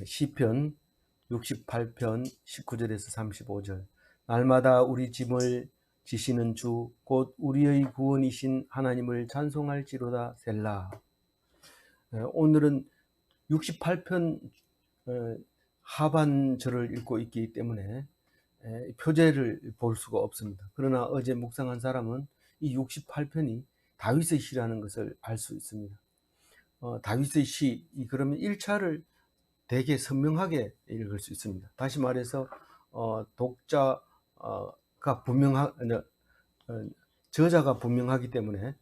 시편 68편 19절에서 35절. 날마다 우리 짐을 지시는 주 곧 우리의 구원이신 하나님을 찬송할지로다. 셀라. 오늘은 68편 하반절을 읽고 있기 때문에 표제를 볼 수가 없습니다. 그러나 어제 묵상한 사람은 이 68편이 다윗의 시라는 것을 알 수 있습니다. 다윗의 시, 그러면 1차를 되게 선명하게 읽을 수 있습니다. 다시 말해서 독자가 저자가 분명하기 때문에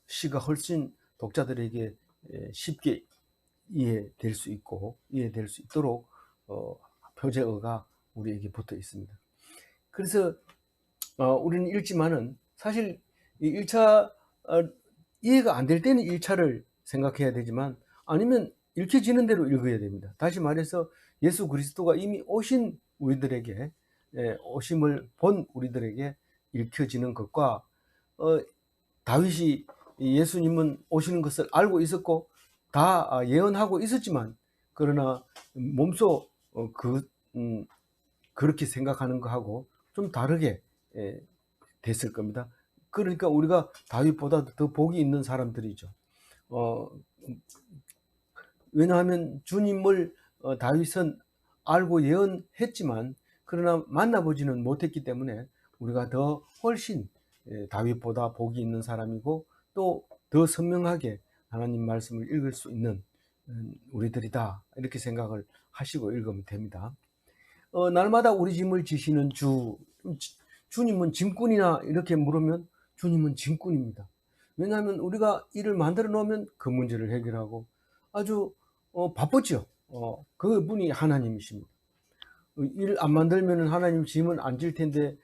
시가 훨씬 독자들에게 쉽게 이해될 수 있도록 표제어가 우리에게 붙어 있습니다. 그래서 우리는 읽지만은 사실 이 1차 이해가 안 될 때는 1차를 생각해야 되지만 아니면 읽혀지는 대로 읽어야 됩니다. 다시 말해서 예수 그리스도가 이미 오신 우리들에게 오심을 본 우리들에게 읽혀지는 것과 다윗이 예수님은 오시는 것을 알고 있었고 다 예언하고 있었지만 그러나 몸소 그렇게 생각하는 것하고 좀 다르게 됐을 겁니다. 그러니까 우리가 다윗보다 더 복이 있는 사람들이죠. 왜냐하면 주님을 다윗은 알고 예언했지만 그러나 만나보지는 못했기 때문에 우리가 더 훨씬 다윗보다 복이 있는 사람이고 또 더 선명하게 하나님 말씀을 읽을 수 있는 우리들이다, 이렇게 생각을 하시고 읽으면 됩니다. 날마다 우리 짐을 지시는 주님은 짐꾼이나 이렇게 물으면 주님은 짐꾼입니다. 왜냐하면 우리가 일을 만들어 놓으면 그 문제를 해결하고 아주 바쁘죠. 그분이 하나님이십니다. 일 안 만들면 하나님 짐은 안 질 텐데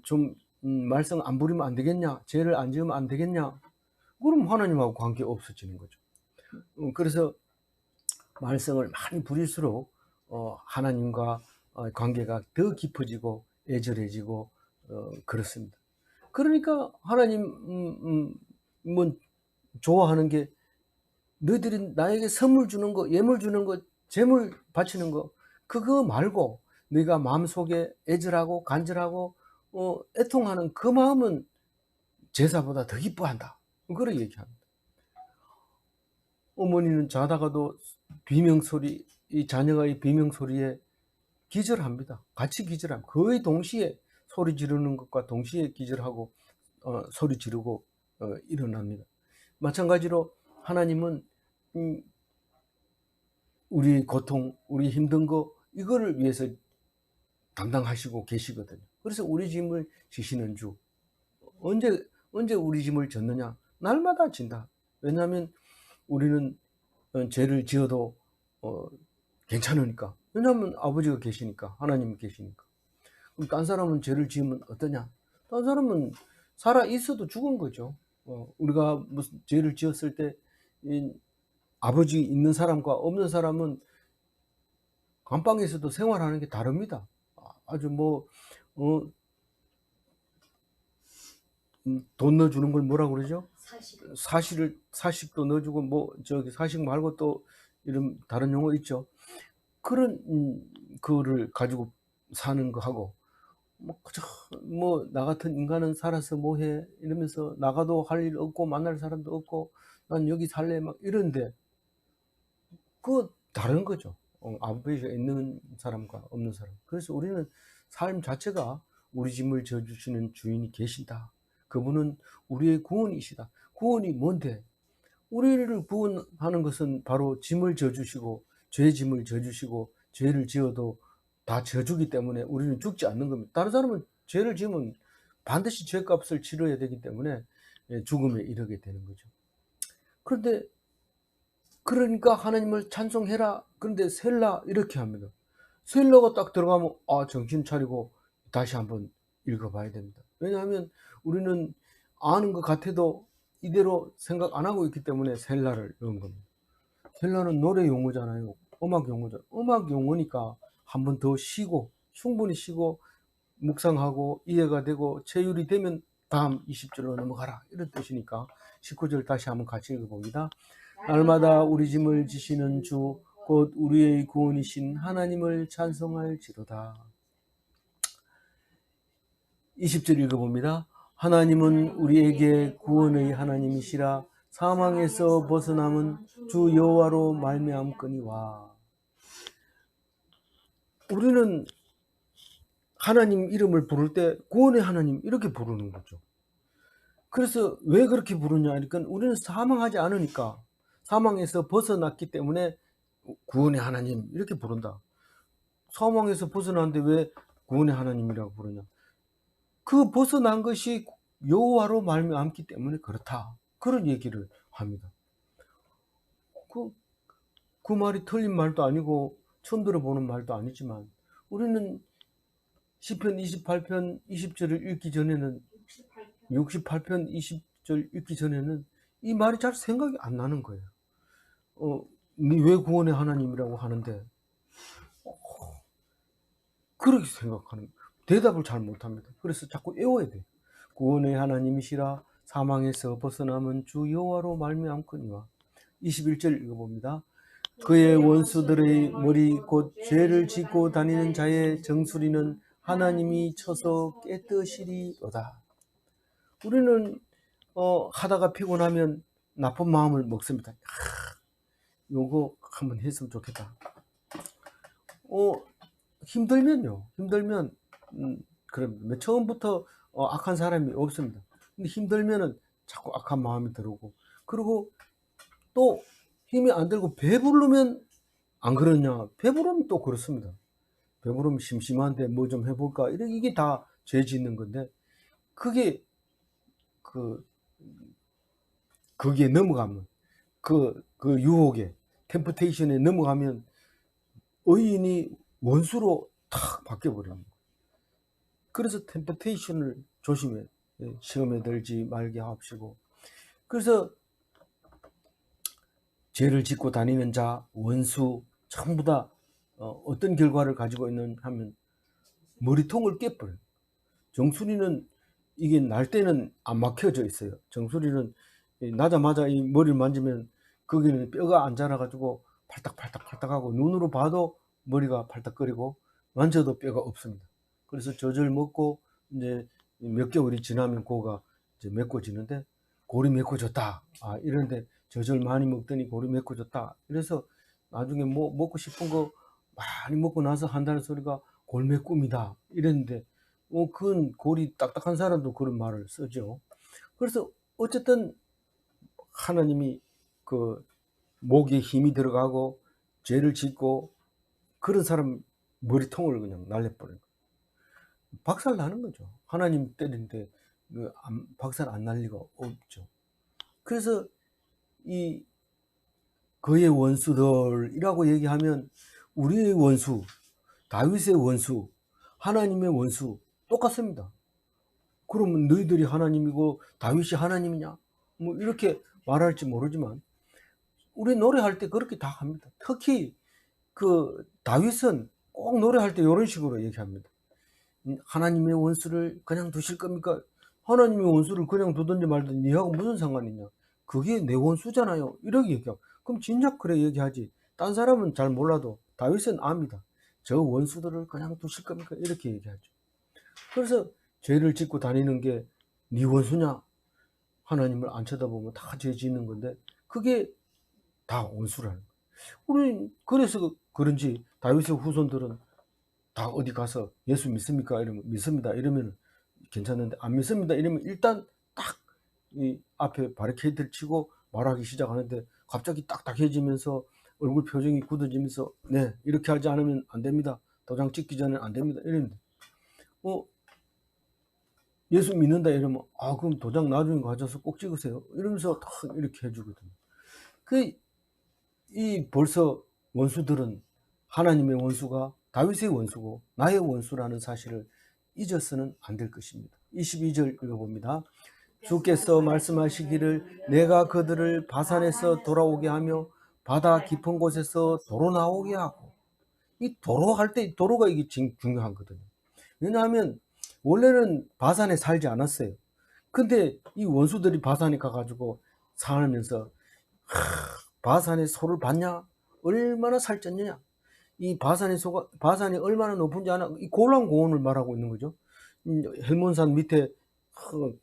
좀 말썽 안 부리면 안 되겠냐, 죄를 안 지으면 안 되겠냐, 그럼 하나님하고 관계 없어지는 거죠. 그래서 말썽을 많이 부릴수록 하나님과 관계가 더 깊어지고 애절해지고 그렇습니다. 그러니까 하나님은 좋아하는 게 너희들이 나에게 선물 주는 거, 예물 주는 거, 재물 바치는 거, 그거 말고 너희가 마음속에 애절하고 간절하고 애통하는 그 마음은 제사보다 더 기뻐한다, 그렇게 얘기합니다. 어머니는 자다가도 비명소리, 이 자녀의 비명소리에 기절합니다. 같이 기절합니다. 거의 동시에 소리 지르는 것과 동시에 기절하고 소리 지르고 일어납니다. 마찬가지로 하나님은 우리 고통, 우리 힘든 거, 이거를 위해서 담당하시고 계시거든요. 그래서 우리 짐을 지시는 주. 언제 우리 짐을 졌느냐? 날마다 진다. 왜냐하면 우리는 죄를 지어도 괜찮으니까. 왜냐하면 아버지가 계시니까, 하나님이 계시니까. 그럼 딴 사람은 죄를 지으면 어떠냐? 딴 사람은 살아 있어도 죽은 거죠. 우리가 무슨 죄를 지었을 때 아버지 있는 사람과 없는 사람은 감방에서도 생활하는 게 다릅니다. 아주 돈 넣어주는 걸 뭐라고 그러죠? 사식도 넣어주고 사식 말고 또 이런 다른 용어 있죠. 그런 그거를 가지고 사는 거 하고 나 같은 인간은 살아서 뭐해 이러면서 나가도 할 일 없고 만날 사람도 없고 난 여기 살래 막 이런데 그거 다른 거죠. 아버지가 있는 사람과 없는 사람. 그래서 우리는 삶 자체가 우리 짐을 져주시는 주인이 계신다. 그분은 우리의 구원이시다. 구원이 뭔데? 우리를 구원하는 것은 바로 짐을 져주시고 죄 짐을 져주시고 죄를 지어도 다 져주기 때문에 우리는 죽지 않는 겁니다. 다른 사람은 죄를 지으면 반드시 죄값을 치러야 되기 때문에 죽음에 이르게 되는 거죠. 그러니까 하나님을 찬송해라. 그런데 셀라 이렇게 합니다. 셀라가 딱 들어가면 정신 차리고 다시 한번 읽어봐야 됩니다. 왜냐하면 우리는 아는 것 같아도 이대로 생각 안 하고 있기 때문에 셀라를 넣은 겁니다. 셀라는 노래 용어잖아요. 음악 용어죠. 음악 용어니까 한 번 더 쉬고 충분히 쉬고 묵상하고 이해가 되고 체율이 되면 다음 20절로 넘어가라, 이런 뜻이니까 19절 다시 한번 같이 읽어봅니다. 날마다 우리 짐을 지시는 주 곧 우리의 구원이신 하나님을 찬송할지로다. 20절 읽어봅니다. 하나님은 우리에게 구원의 하나님이시라 사망에서 벗어남은 주 여호와로 말미암거니와. 우리는 하나님 이름을 부를 때 구원의 하나님 이렇게 부르는 거죠. 그래서 왜 그렇게 부르냐 하니까 우리는 사망하지 않으니까, 사망에서 벗어났기 때문에 구원의 하나님 이렇게 부른다. 사망에서 벗어났는데 왜 구원의 하나님이라고 부르냐? 그 벗어난 것이 여호와로 말미암기 때문에 그렇다. 그런 얘기를 합니다. 그 말이 틀린 말도 아니고 처음 들어보는 말도 아니지만, 우리는 시편 28편 20절을 읽기 전에는, 68편 20절 읽기 전에는 이 말이 잘 생각이 안 나는 거예요. 니 왜 구원의 하나님이라고 하는데, 그렇게 생각하는 거예요. 대답을 잘 못합니다. 그래서 자꾸 외워야 돼요. 구원의 하나님이시라 사망에서 벗어남은 주 여호와로 말미암거니와. 21절 읽어봅니다. 그의 원수들의 머리 곧 죄를 짓고 다니는 자의 정수리는 하나님이 쳐서 깨뜨시리로다. 우리는 하다가 피곤하면 나쁜 마음을 먹습니다. 요거 한번 했으면 좋겠다. 힘들면 그럼 처음부터 악한 사람이 없습니다. 근데 힘들면은 자꾸 악한 마음이 들고, 그리고 또 힘이 안 들고 배부르면 안 그러냐? 배부르면 또 그렇습니다. 배부르면 심심한데 뭐 좀 해볼까? 이게 다 죄 짓는 건데, 그게 거기에 넘어가면, 그 유혹에, 템프테이션에 넘어가면 의인이 원수로 탁 바뀌어버립니다. 그래서 템프테이션을 조심해, 시험에 들지 말게 하옵시고. 그래서 죄를 짓고 다니는 자, 원수 전부 다 어떤 결과를 가지고 있는 하면 머리통을 깨버려요. 정수리는 이게 날 때는 안 막혀져 있어요. 정수리는 나자마자 이 머리를 만지면 거기는 뼈가 안 자라가지고 팔딱팔딱팔딱하고, 눈으로 봐도 머리가 팔딱거리고 만져도 뼈가 없습니다. 그래서 젖을 먹고 이제 몇 개월이 지나면 고가 이제 메꿔지는데, 골이 메꿔졌다. 이런데 젖을 많이 먹더니 골이 메꿔졌다. 그래서 나중에 뭐 먹고 싶은 거 많이 먹고 나서 한다는 소리가 골메꿈이다. 이랬는데, 그건 골이 딱딱한 사람도 그런 말을 쓰죠. 그래서 어쨌든 하나님이 그 목에 힘이 들어가고 죄를 짓고 그런 사람 머리통을 그냥 날려버려요. 박살 나는 거죠. 하나님 때리는데 박살 안 날 리가 없죠. 그래서 이 그의 원수들이라고 얘기하면, 우리의 원수, 다윗의 원수, 하나님의 원수 똑같습니다. 그러면 너희들이 하나님이고 다윗이 하나님이냐? 뭐 이렇게 말할지 모르지만, 우리 노래할 때 그렇게 다 합니다. 특히 그 다윗은 꼭 노래할 때 이런 식으로 얘기합니다. 하나님의 원수를 그냥 두실 겁니까? 하나님의 원수를 그냥 두든지 말든지 니하고 무슨 상관이냐? 그게 내 원수잖아요. 이렇게 얘기하고. 그럼 진작 그래 얘기하지. 딴 사람은 잘 몰라도 다윗은 압니다. 저 원수들을 그냥 두실 겁니까? 이렇게 얘기하죠. 그래서 죄를 짓고 다니는 게 네 원수냐? 하나님을 안 쳐다보면 다 죄 짓는 건데, 그게 다 원수라는 거예요. 우리 그래서 그런지 다윗의 후손들은 다 어디 가서 예수 믿습니까? 이러면 믿습니다. 이러면 괜찮은데, 안 믿습니다. 이러면 일단 딱 이 앞에 바리케이드를 치고 말하기 시작하는데, 갑자기 딱딱해지면서 얼굴 표정이 굳어지면서, 네, 이렇게 하지 않으면 안 됩니다. 도장 찍기 전에 안 됩니다. 이러는데, 예수 믿는다 이러면, 그럼 도장 나중에 가져서 꼭 찍으세요. 이러면서 딱 이렇게 해주거든요. 벌써 원수들은 하나님의 원수가 다윗의 원수고 나의 원수라는 사실을 잊어서는 안 될 것입니다. 22절 읽어봅니다. 주께서 말씀하시기를 내가 그들을 바산에서 돌아오게 하며 바다 깊은 곳에서 도로 나오게 하고. 이 도로 할 때 도로가 이게 중요하거든요. 왜냐하면 원래는 바산에 살지 않았어요. 근데 이 원수들이 바산에 가가지고 살면서, 바산의 소를 봤냐? 얼마나 살쪘느냐. 이 바산이 얼마나 높은지 아나. 이 골란 고원을 말하고 있는 거죠. 헬몬산 밑에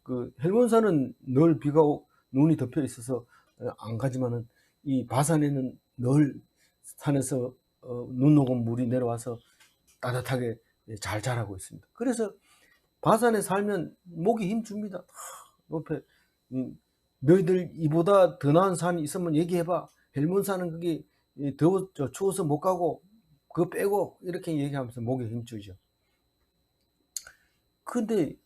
그 헬몬산은 늘 비가 눈이 덮여 있어서 안 가지만은 이 바산에는 늘 산에서 눈 녹은 물이 내려와서 따뜻하게 잘 자라고 있습니다. 그래서 바산에 살면 목이 힘줍니다. 높에 너희들 이보다 더 나은 산이 있으면 얘기해봐. 헬몬산은 그게 추워서 못 가고 그거 빼고 이렇게 얘기하면서 목에 힘주죠. 근데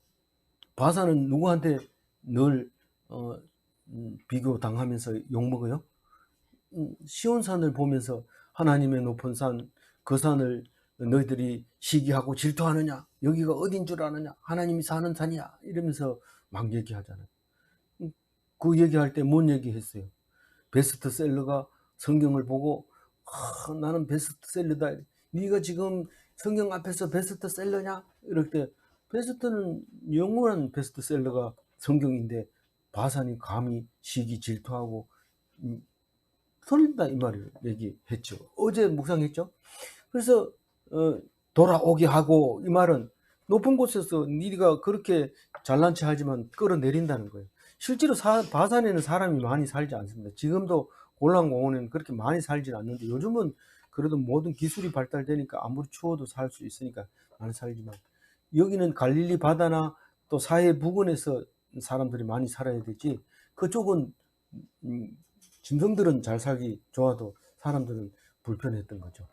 바산은 누구한테 늘 비교당하면서 욕먹어요? 시온산을 보면서 하나님의 높은 산, 그 산을 너희들이 시기하고 질투하느냐? 여기가 어딘 줄 아느냐? 하나님이 사는 산이야. 이러면서 막 얘기하잖아요. 그 얘기할 때 뭔 얘기했어요? 베스트셀러가 성경을 보고 나는 베스트셀러다. 네가 지금 성경 앞에서 베스트셀러냐? 이럴 때 베스트는 영원한 베스트셀러가 성경인데 바산이 감히 시기 질투하고 설린다 이 말을 얘기했죠. 어제 묵상했죠. 그래서 돌아오게 하고 이 말은 높은 곳에서 네가 그렇게 잘난 체 하지만 끌어내린다는 거예요. 실제로 바산에는 사람이 많이 살지 않습니다. 지금도 골란공원에는 그렇게 많이 살지 않는데 요즘은 그래도 모든 기술이 발달되니까 아무리 추워도 살 수 있으니까 많이 살지만 여기는 갈릴리 바다나 또 사해 부근에서 사람들이 많이 살아야 되지 그쪽은 짐승들은 잘 살기 좋아도 사람들은 불편했던 거죠.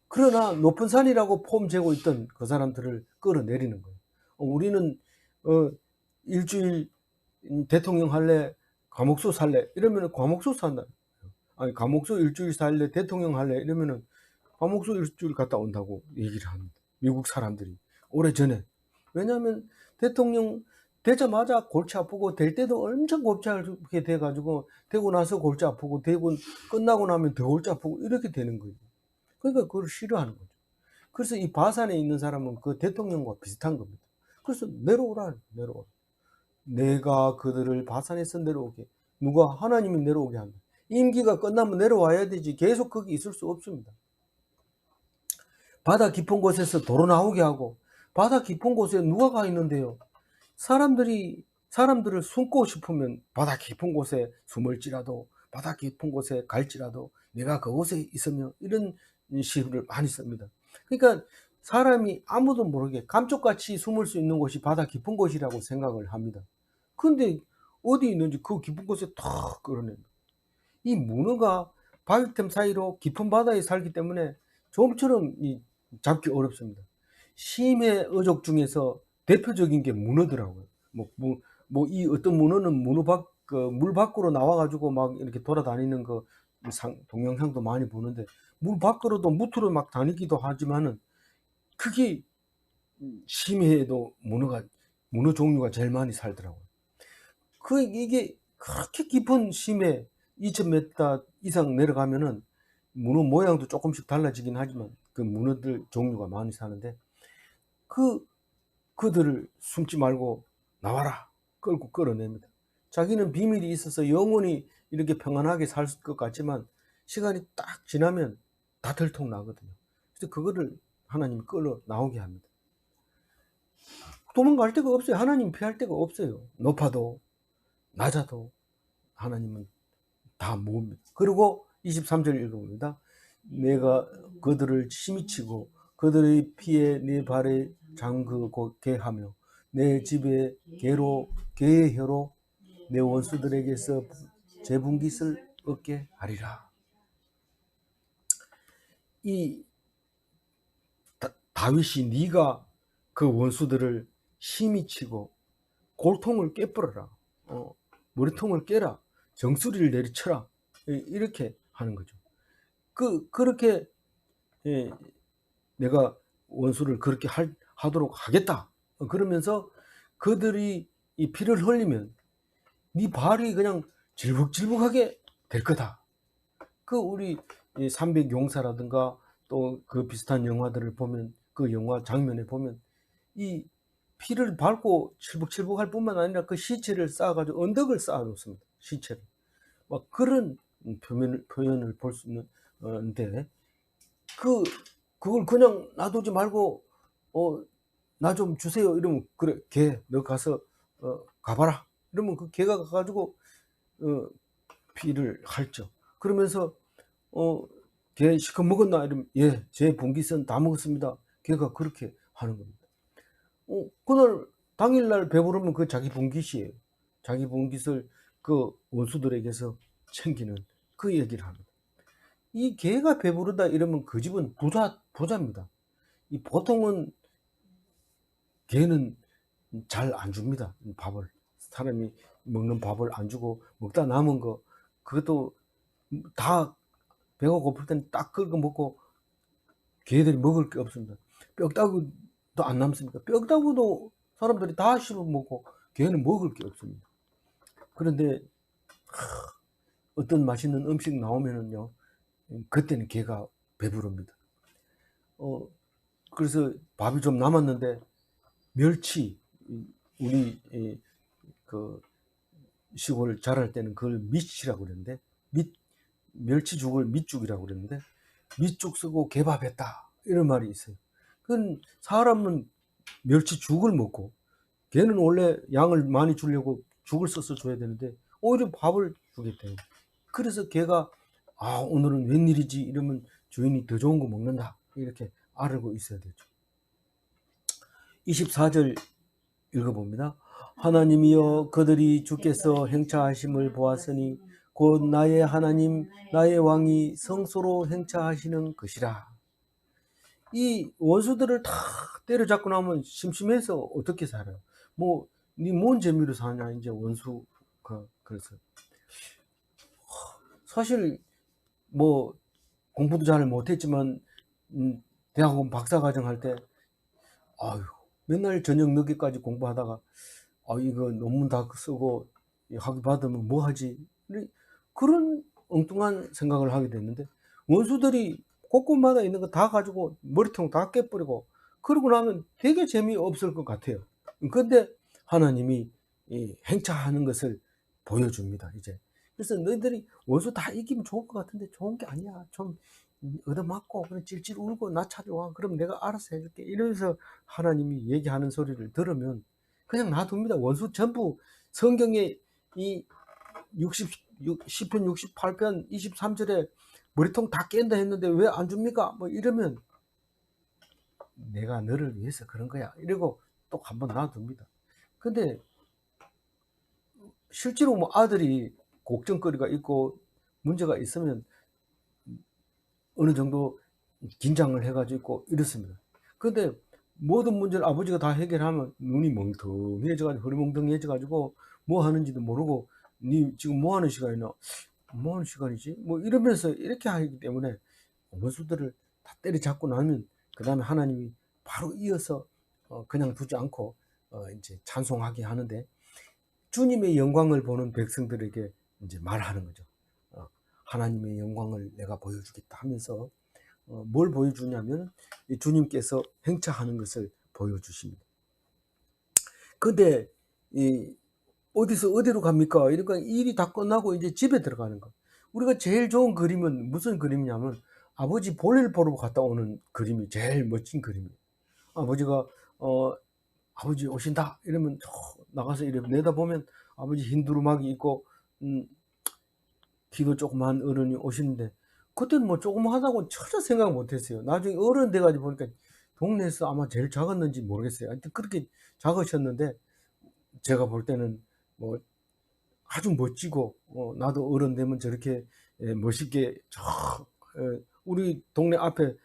그러나 높은 산이라고 폼 재고 있던 그 사람들을 끌어내리는 거예요. 우리는 일주일 대통령 할래, 과목수 살래 이러면 과목수 산다. 아니 과목수 일주일 살래, 대통령 할래 이러면은 과목수 일주일 갔다 온다고 얘기를 합니다. 미국 사람들이 오래전에. 왜냐하면 대통령 되자마자 골치 아프고 될 때도 엄청 골치 아프게 돼가지고 되고 나서 골치 아프고 되고 끝나고 나면 더 골치 아프고 이렇게 되는 거예요. 그러니까 그걸 싫어하는 거죠. 그래서 이 바산에 있는 사람은 그 대통령과 비슷한 겁니다. 그래서 내려오라. 내가 그들을 바산에서 내려오게. 누가? 하나님이 내려오게 한다. 임기가 끝나면 내려와야 되지 계속 거기 있을 수 없습니다. 바다 깊은 곳에서 도로 나오게 하고 바다 깊은 곳에 누가 가 있는데요. 사람들을 숨고 싶으면 바다 깊은 곳에 숨을지라도 바다 깊은 곳에 갈지라도 내가 그곳에 있으며 이런 시를 많이 씁니다. 그러니까 사람이 아무도 모르게 감쪽같이 숨을 수 있는 곳이 바다 깊은 곳이라고 생각을 합니다. 근데 어디 있는지 그 깊은 곳에 탁 끌어냅니다. 이 문어가 바위틈 사이로 깊은 바다에 살기 때문에 좀처럼 잡기 어렵습니다. 심해 어족 중에서 대표적인 게 문어더라고요. 이 어떤 문어는 물 밖으로 나와가지고 막 이렇게 돌아다니는 동영상도 많이 보는데 물 밖으로도 무트로 막 다니기도 하지만은 그게 심해에도 문어 종류가 제일 많이 살더라고요. 이게 그렇게 깊은 심해 2000m 이상 내려가면은 문어 모양도 조금씩 달라지긴 하지만 그 문어들 종류가 많이 사는데 그들을 숨지 말고 나와라 끌고 끌어냅니다. 자기는 비밀이 있어서 영원히 이렇게 평안하게 살 것 같지만 시간이 딱 지나면 다 들통 나거든요. 그래서 그거를 하나님이 끌어 나오게 합니다. 도망갈 데가 없어요. 하나님 피할 데가 없어요. 높아도 낮아도 하나님은 다 모읍니다. 그리고 23절 읽어봅니다. 내가 그들을 심히 치고 그들의 피에 내 발에 잠그게 하며 내 집에 개의 혀로 내 원수들에게서 재분깃을 얻게 하리라. 이 다윗이 네가 그 원수들을 심히 치고 골통을 깨버려라. 머리통을 깨라. 정수리를 내리쳐라. 이렇게 하는 거죠. 그렇게 내가 원수를 그렇게 하도록 하겠다. 그러면서 그들이 이 피를 흘리면 네 발이 그냥 질북질북하게 될 거다. 우리 300용사라든가 또 그 비슷한 영화들을 보면 그 영화 장면에 보면 이 피를 밟고 칠북칠북할 뿐만 아니라 그 시체를 쌓아가지고 언덕을 쌓아놓습니다. 시체를. 막 그런 표현을 볼 수 있는 인데 그걸 그냥 놔두지 말고 나 좀 주세요 이러면 그래 개 너 가서 가봐라 이러면 그 개가 가가지고 피를 핥죠. 그러면서 개 시커 먹었나 이러면 예, 제 봉깃은 다 먹었습니다. 개가 그렇게 하는 겁니다. 그날 당일날 배부르면 그 자기 봉깃이에요. 자기 봉깃을 그 원수들에게서 챙기는 그 얘기를 합니다. 이 개가 배부르다 이러면 그 집은 부자입니다. 이 보통은 개는 잘 안 줍니다. 밥을 사람이 먹는 밥을 안 주고 먹다 남은 거 그것도 다 배가 고플 때는 딱 긁어 먹고 개들이 먹을 게 없습니다. 뼈다구도 안 남습니까? 뼈다구도 사람들이 다 씹어 먹고 개는 먹을 게 없습니다. 그런데 어떤 맛있는 음식 나오면은요, 그때는 개가 배부릅니다. 그래서 밥이 좀 남았는데 멸치, 우리 그 시골 자랄 때는 그걸 밑이라고 그랬는데 멸치죽을 밑죽이라고 그랬는데 밑죽 쓰고 개밥했다 이런 말이 있어요. 그건 사람은 멸치죽을 먹고 걔는 원래 양을 많이 주려고 죽을 써서 줘야 되는데 오히려 밥을 주겠대요. 그래서 걔가 오늘은 웬일이지 이러면 주인이 더 좋은 거 먹는다 이렇게 알고 있어야 되죠. 24절 읽어봅니다. 하나님이여 그들이 주께서 행차하심을 보았으니 곧 나의 하나님 나의 왕이 성소로 행차하시는 것이라. 이 원수들을 다 때려잡고 나면 심심해서 어떻게 살아요? 니 뭔 재미로 사냐 이제 원수가. 그래서 사실 공부도 잘 못했지만 대학원 박사과정 할 때 맨날 저녁 늦게까지 공부하다가 이거 논문 다 쓰고 학위 받으면 뭐 하지? 그런 엉뚱한 생각을 하게 됐는데 원수들이 곳곳마다 있는 거 다 가지고 머리통 다 깨버리고 그러고 나면 되게 재미없을 것 같아요. 근데 하나님이 행차하는 것을 보여줍니다. 이제 그래서 너희들이 원수 다 이기면 좋을 것 같은데 좋은 게 아니야. 좀 얻어맞고 그냥 찔찔 울고 나 찾아와. 그럼 내가 알아서 해줄게. 이러면서 하나님이 얘기하는 소리를 들으면 그냥 놔둡니다. 원수 전부 성경에 이 10편 68편 23절에 머리통 다 깬다 했는데 왜 안 줍니까? 이러면 내가 너를 위해서 그런 거야. 이러고 또 한번 놔둡니다. 근데 실제로 아들이 걱정거리가 있고 문제가 있으면 어느 정도 긴장을 해가지고 이렇습니다. 근데 모든 문제를 아버지가 다 해결하면 눈이 멍텅해져가지고 흐리멍텅해져가지고 뭐 하는지도 모르고 니 지금 뭐 하는 시간이나 뭐 하는 시간이지? 이러면서 이렇게 하기 때문에 원수들을 다 때려잡고 나면 그 다음에 하나님이 바로 이어서 그냥 두지 않고 이제 찬송하게 하는데 주님의 영광을 보는 백성들에게 이제 말하는 거죠. 하나님의 영광을 내가 보여주겠다 하면서 뭘 보여주냐면 주님께서 행차하는 것을 보여주십니다. 근데 어디서 어디로 갑니까? 그러니까 일이 다 끝나고 이제 집에 들어가는 거. 우리가 제일 좋은 그림은 무슨 그림이냐면 아버지 볼일 보러 갔다 오는 그림이 제일 멋진 그림이에요. 아버지가 아버지 오신다 이러면 나가서 이렇게 내다보면 아버지 흰 두루마기 입고 키도 조그만 어른이 오시는데 그때는 조그마하다고 전혀 생각 못했어요. 나중에 어른 돼가지고 보니까 동네에서 아마 제일 작았는지 모르겠어요. 하여튼 그렇게 작으셨는데 제가 볼 때는 아주 멋지고 나도 어른 되면 저렇게 멋있게 우리 동네 앞에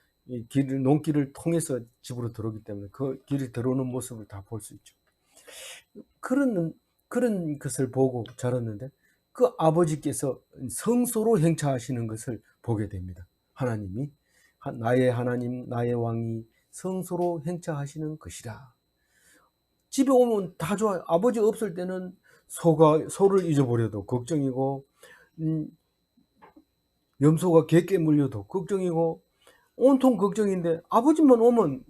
논길을 통해서 집으로 들어오기 때문에 그 길이 들어오는 모습을 다 볼 수 있죠. 그런 것을 보고 자랐는데 그 아버지께서 성소로 행차하시는 것을 보게 됩니다. 하나님이 나의 하나님 나의 왕이 성소로 행차하시는 것이라. 집에 오면 다 좋아요. 아버지 없을 때는 소를 잊어버려도 걱정이고 염소가 개 깨물려도 걱정이고 온통 걱정인데 아버지만 오면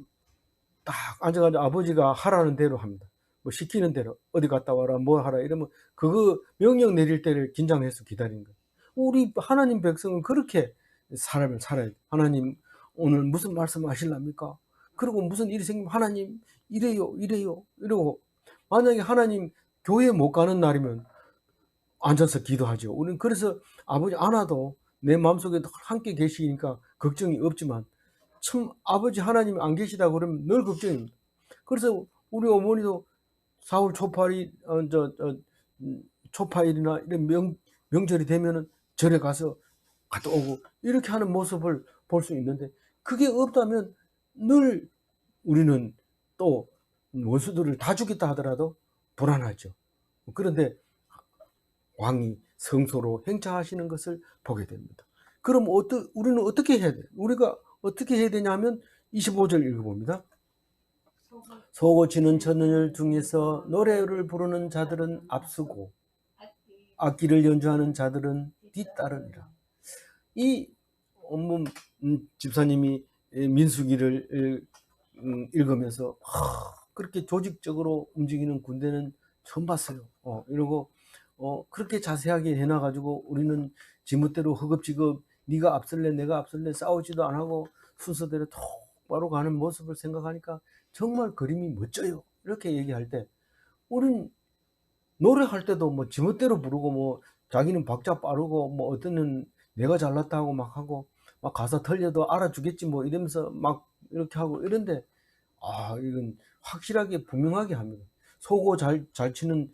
딱 앉아가지고 아버지가 하라는 대로 합니다. 시키는 대로 어디 갔다 와라 뭐 하라 이러면 그거 명령 내릴 때를 긴장해서 기다리는 거예요. 우리 하나님 백성은 그렇게 삶을 살아야 돼. 하나님 오늘 무슨 말씀 하실랍니까? 그리고 무슨 일이 생기면 하나님 이래요 이러고, 만약에 하나님 교회 못 가는 날이면 앉아서 기도하죠. 우리는 그래서 아버지 안 와도 내 마음속에 함께 계시니까 걱정이 없지만, 참 아버지 하나님이 안 계시다 그러면 늘 걱정입니다. 그래서 우리 어머니도 4월 초파일, 초파일이나 이런 명절이 되면은 절에 가서 갔다 오고 이렇게 하는 모습을 볼 수 있는데, 그게 없다면 늘 우리는 또 원수들을 다 죽였다 하더라도 불안하죠. 그런데 왕이 성소로 행차하시는 것을 보게 됩니다. 그럼 우리는 어떻게 해야 돼? 우리가 어떻게 해야 되냐면 25절 읽어봅니다. 소고치는 천녀들 중에서 노래를 부르는 자들은 앞서고 악기를 연주하는 자들은 뒤따르니라. 이 집사님이 민수기를 읽으면서 그렇게 조직적으로 움직이는 군대는 처음 봤어요. 이러고 그렇게 자세하게 해놔가지고 우리는 지멋대로 허겁지겁 네가 앞설래 내가 앞설래 싸우지도 안 하고 순서대로 똑바로 가는 모습을 생각하니까 정말 그림이 멋져요. 이렇게 얘기할 때 우린 노래할 때도 뭐 지멋대로 부르고 뭐 자기는 박자 빠르고 뭐 어떤 내가 잘났다 고 막 하고 막 가사 틀려도 알아주겠지 뭐 이러면서 막 이렇게 하고 이런데, 이건 확실하게 분명하게 합니다. 소고 잘 치는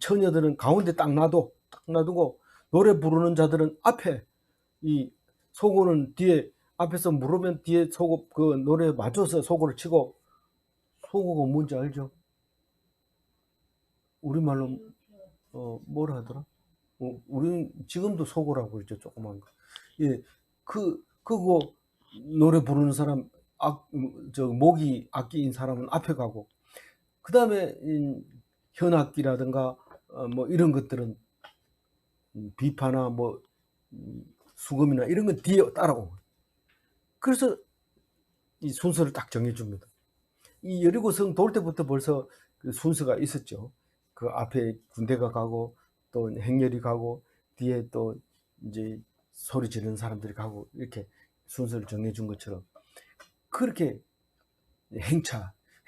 처녀들은 가운데 딱 놔두고 노래 부르는 자들은 앞에, 이 소고는 뒤에, 앞에서 물으면 뒤에 소고 그 노래에 맞춰서 소고를 치고. 소고가 뭔지 알죠? 우리말로 뭐라 하더라? 우리는 지금도 소고라고 그러죠. 조그만 거. 예, 그거 노래 부르는 사람, 목이 악기인 사람은 앞에 가고, 그 다음에 현악기라든가 뭐 이런 것들은 비파나 뭐 수금이나 이런 건 뒤에 따라오고. 그래서 이 순서를 딱 정해줍니다. 이 여리고성 돌 때부터 벌써 그 순서가 있었죠. 그 앞에 군대가 가고 또 행렬이 가고 뒤에 또 이제 소리 지르는 사람들이 가고 이렇게 순서를 정해준 것처럼, 그렇게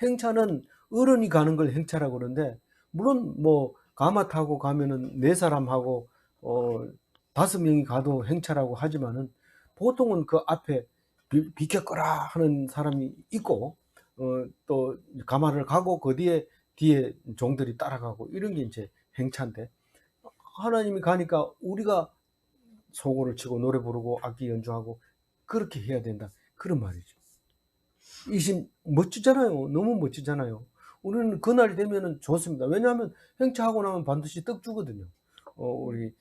행차는 어른이 가는 걸 행차라고 그러는데, 물론 뭐 가마 타고 가면은 4사람하고 5명이 가도 행차라고 하지만은 보통은 그 앞에 비켜거라 하는 사람이 있고, 또 가마를 가고 그 뒤에 종들이 따라가고 이런 게 이제 행차인데, 하나님이 가니까 우리가 소고를 치고 노래 부르고 악기 연주하고 그렇게 해야 된다, 그런 말이죠. 멋지잖아요. 너무 멋지잖아요. 우리는 그날이 되면은 좋습니다. 왜냐하면 행차하고 나면 반드시 떡 주거든요. 우리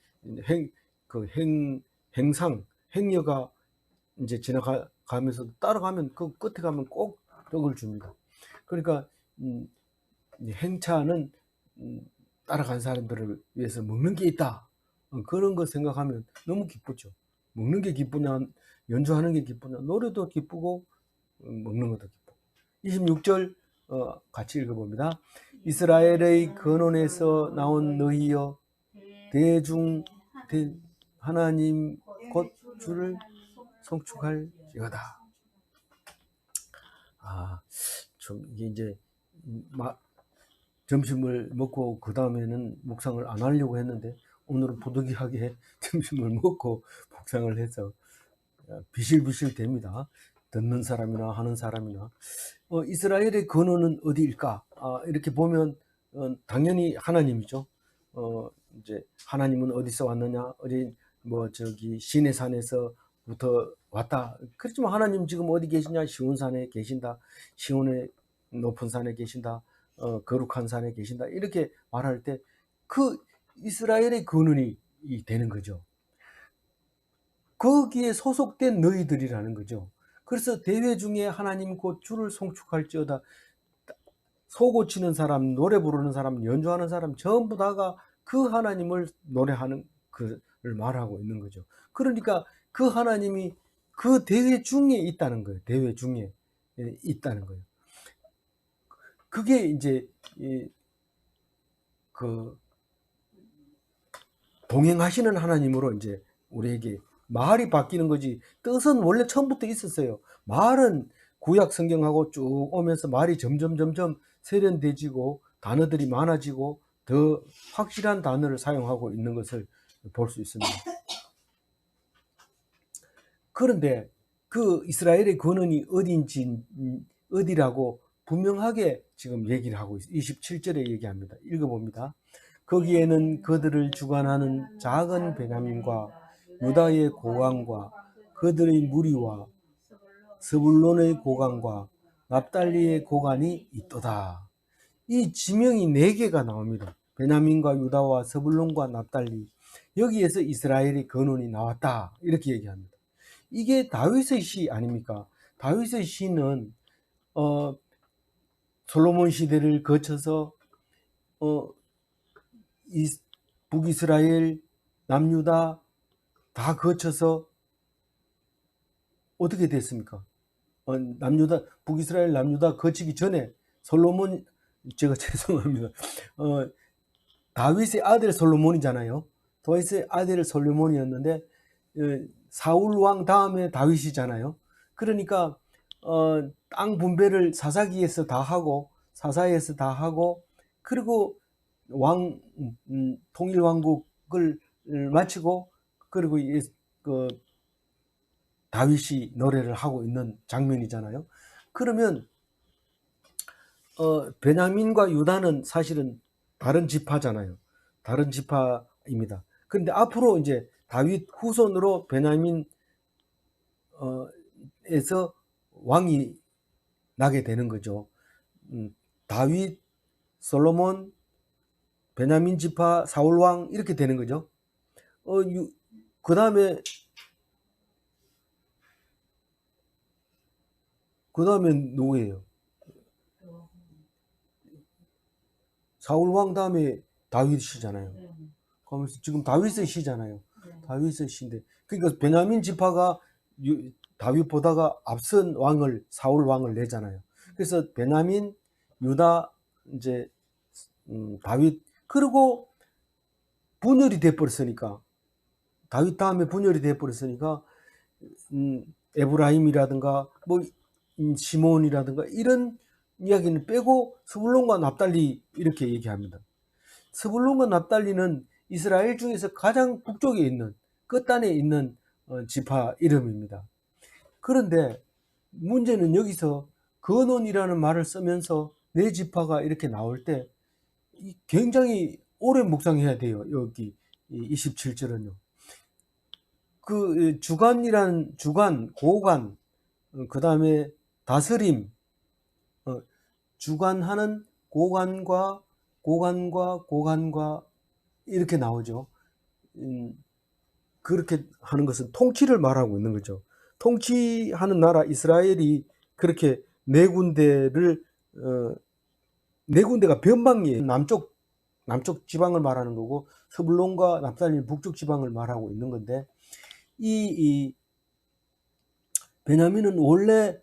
행상, 행여가 이제 지나가면서 따라가면 그 끝에 가면 꼭 떡을 줍니다. 그러니까 행차는 따라간 사람들을 위해서 먹는 게 있다. 그런 거 생각하면 너무 기쁘죠. 먹는 게 기쁘냐, 연주하는 게 기쁘냐, 노래도 기쁘고 먹는 것도 기쁘고. 26절 같이 읽어봅니다. 이스라엘의 근원에서 나온 너희여, 대중 하나님 곧 주를 송축할지어다. 이게 이제 점심을 먹고 그 다음에는 묵상을 안 하려고 했는데, 오늘은 부득이하게 점심을 먹고 묵상을 해서 비실비실 됩니다. 듣는 사람이나 하는 사람이나. 이스라엘의 근원은 어디일까? 이렇게 보면 당연히 하나님이죠. 이제 하나님은 어디서 왔느냐? 시내 산에서부터 왔다. 그렇지만 하나님 지금 어디 계시냐? 시온산에 계신다. 시온의 높은 산에 계신다. 거룩한 산에 계신다. 이렇게 말할 때 그 이스라엘의 근원이 되는 거죠. 거기에 소속된 너희들이라는 거죠. 그래서 대회 중에 하나님 곧 주를 송축할지어다. 소고 치는 사람, 노래 부르는 사람, 연주하는 사람 전부 다가 그 하나님을 노래하는 그를 말하고 있는 거죠. 그러니까 그 하나님이 그 대회 중에 있다는 거예요. 대회 중에 있다는 거예요. 그게 이제 그 동행하시는 하나님으로 이제 우리에게 말이 바뀌는 거지. 뜻은 원래 처음부터 있었어요. 말은 구약 성경하고 쭉 오면서 말이 점점 세련돼지고 단어들이 많아지고 더 확실한 단어를 사용하고 있는 것을 볼 수 있습니다. 그런데 그 이스라엘의 근원이 어딘지 어디라고 분명하게 지금 얘기를 하고 있어요. 27절에 얘기합니다. 읽어봅니다. 거기에는 그들을 주관하는 작은 베냐민과 유다의 고관과 그들의 무리와 스불론의 고관과 납달리의 고관이 있도다. 이 지명이 4개가 나옵니다. 베냐민과 유다와 스불론과 납달리, 여기에서 이스라엘의 근원이 나왔다, 이렇게 얘기합니다. 이게 다윗의 시 아닙니까? 다윗의 시는 솔로몬 시대를 거쳐서 북이스라엘, 남유다 다 거쳐서 어떻게 됐습니까? 남유다, 북이스라엘, 남유다 거치기 전에 솔로몬, 제가 죄송합니다. 다윗의 아들 솔로몬이잖아요. 다윗의 아들 솔로몬이었는데 사울 왕 다음에 다윗이잖아요. 그러니까 땅 분배를 사사기에서 다 하고 사사에서 다 하고 그리고 통일 왕국을 마치고 그리고 그 다윗이 노래를 하고 있는 장면이잖아요. 그러면 베냐민과 유다는 사실은 다른 지파잖아요. 다른 지파입니다. 그런데 앞으로 이제 다윗 후손으로 베냐민 에서 왕이 나게 되는 거죠. 다윗, 솔로몬, 베냐민 지파, 사울 왕 이렇게 되는 거죠. 그 다음에 누구예요? 사울 왕 다음에 다윗이잖아요. 그러면서 지금 다윗의 시잖아요. 다윗의 시인데, 그러니까 베냐민 지파가 다윗보다가 앞선 왕을, 사울 왕을 내잖아요. 그래서 베냐민, 유다, 이제 다윗, 그리고 분열이 돼버렸으니까, 다윗 다음에 분열이 돼버렸으니까 에브라임이라든가 뭐 시몬이라든가 이런 이야기는 빼고 스불론과 납달리 이렇게 얘기합니다. 스불론과 납달리는 이스라엘 중에서 가장 북쪽에 있는 끝단에 있는 지파 이름입니다. 그런데 문제는 여기서 근원이라는 말을 쓰면서 네 지파가 이렇게 나올 때 굉장히 오래 묵상해야 돼요. 여기 27절은요. 그 주관이란 주관, 고관, 그 다음에 다스림, 주관하는 고관과 이렇게 나오죠. 그렇게 하는 것은 통치를 말하고 있는 거죠. 통치하는 나라 이스라엘이 그렇게 네 군데가 변방이에요. 남쪽 지방을 말하는 거고 스불론과 납달리 북쪽 지방을 말하고 있는 건데 이 베냐민은 원래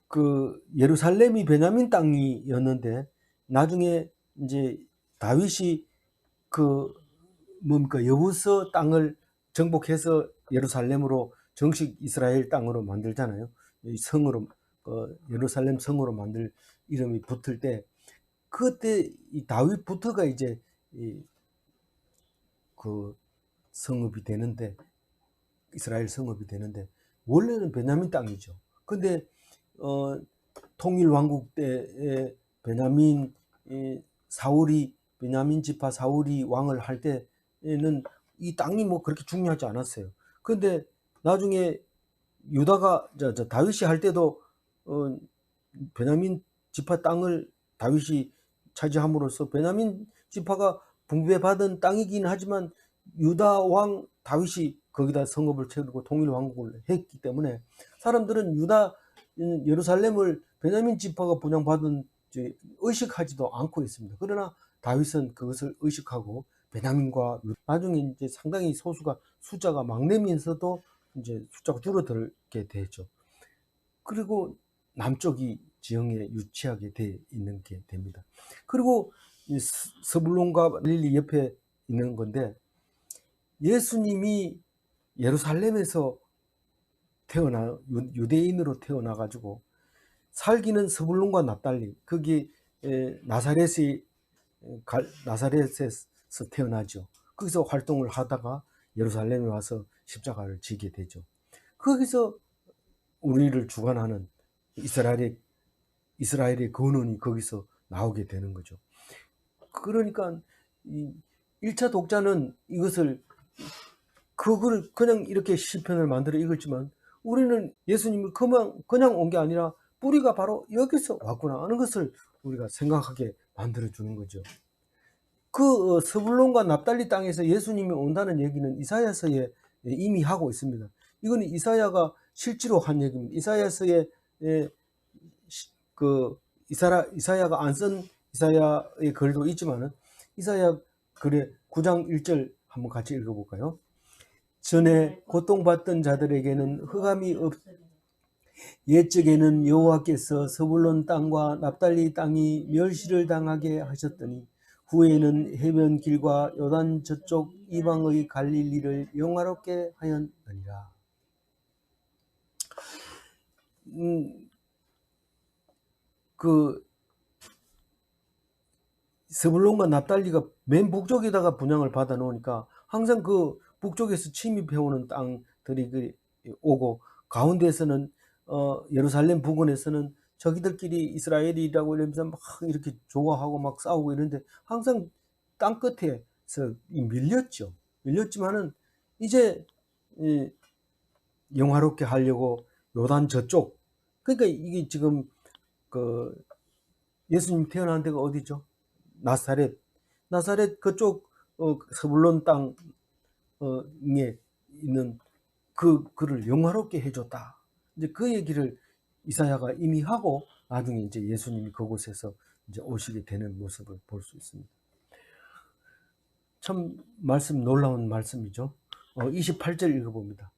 그 예루살렘이 베냐민 땅이었는데 나중에 이제 다윗이 그 뭡니까 여부서 땅을 정복해서 예루살렘으로 정식 이스라엘 땅으로 만들잖아요. 이 성으로 예루살렘 성으로 만들 이름이 붙을 때 그때 이 다윗부터가 이제 그 성읍이 되는데 이스라엘 성읍이 되는데 원래는 베냐민 땅이죠. 근데 통일 왕국 때에 베냐민 지파 사울이 왕을 할 때에는 이 땅이 뭐 그렇게 중요하지 않았어요. 그런데 나중에 유다가 다윗이 할 때도 베냐민 지파 땅을 다윗이 차지함으로써 베냐민 지파가 분배받은 땅이긴 하지만 유다 왕 다윗이 거기다 성읍을 세우고 통일 왕국을 했기 때문에 사람들은 예루살렘을 베냐민 지파가 분양받은 의식하지도 않고 있습니다. 그러나 다윗은 그것을 의식하고 베냐민과 나중에 이제 상당히 숫자가 막내면서도 이제 숫자가 줄어들게 되죠. 그리고 남쪽이 지형에 유치하게 돼 있는 게 됩니다. 그리고 서불론과 릴리 옆에 있는 건데 예수님이 예루살렘에서 유대인으로 태어나 가지고 살기는 스불론과 납달리, 거기 나사렛에서 태어나죠. 거기서 활동을 하다가 예루살렘에 와서 십자가를 지게 되죠. 거기서 우리를 주관하는 이스라엘의 근원이 거기서 나오게 되는 거죠. 그러니까 이 1차 독자는 그걸 그냥 이렇게 시편을 만들어 읽었지만, 우리는 예수님을 그냥 온 게 아니라 뿌리가 바로 여기서 왔구나 하는 것을 우리가 생각하게 만들어주는 거죠. 그 스불론과 납달리 땅에서 예수님이 온다는 얘기는 이사야서에 이미 하고 있습니다. 이거는 이사야가 실제로 한 얘기입니다. 이사야서에 이사야가 안 쓴 이사야의 글도 있지만은, 이사야 글의 9장 1절 한번 같이 읽어볼까요? 전에 고통받던 자들에게는 흑암이 옛적에는 여호와께서 스불론 땅과 납달리 땅이 멸시를 당하게 하셨더니 후에는 해변 길과 요단 저쪽 이방의 갈릴리를 영화롭게 하였느니라. 그 스불론과 납달리가 맨 북쪽에다가 분양을 받아 놓으니까 항상 그 북쪽에서 침입해오는 땅들이 오고, 가운데에서는 예루살렘 부근에서는 저기들끼리 이스라엘이라고 이러면서 막 이렇게 좋아하고 막 싸우고 이런데, 항상 땅 끝에서 밀렸지만은 이제 영화롭게 하려고 요단 저쪽, 그러니까 이게 지금 그 예수님 태어난 데가 어디죠? 나사렛 그쪽 스불론 땅에 있는 그를 영화롭게 해줬다. 이제 그 얘기를 이사야가 이미 하고, 나중에 이제 예수님이 그곳에서 이제 오시게 되는 모습을 볼 수 있습니다. 참 놀라운 말씀이죠. 28절 읽어봅니다.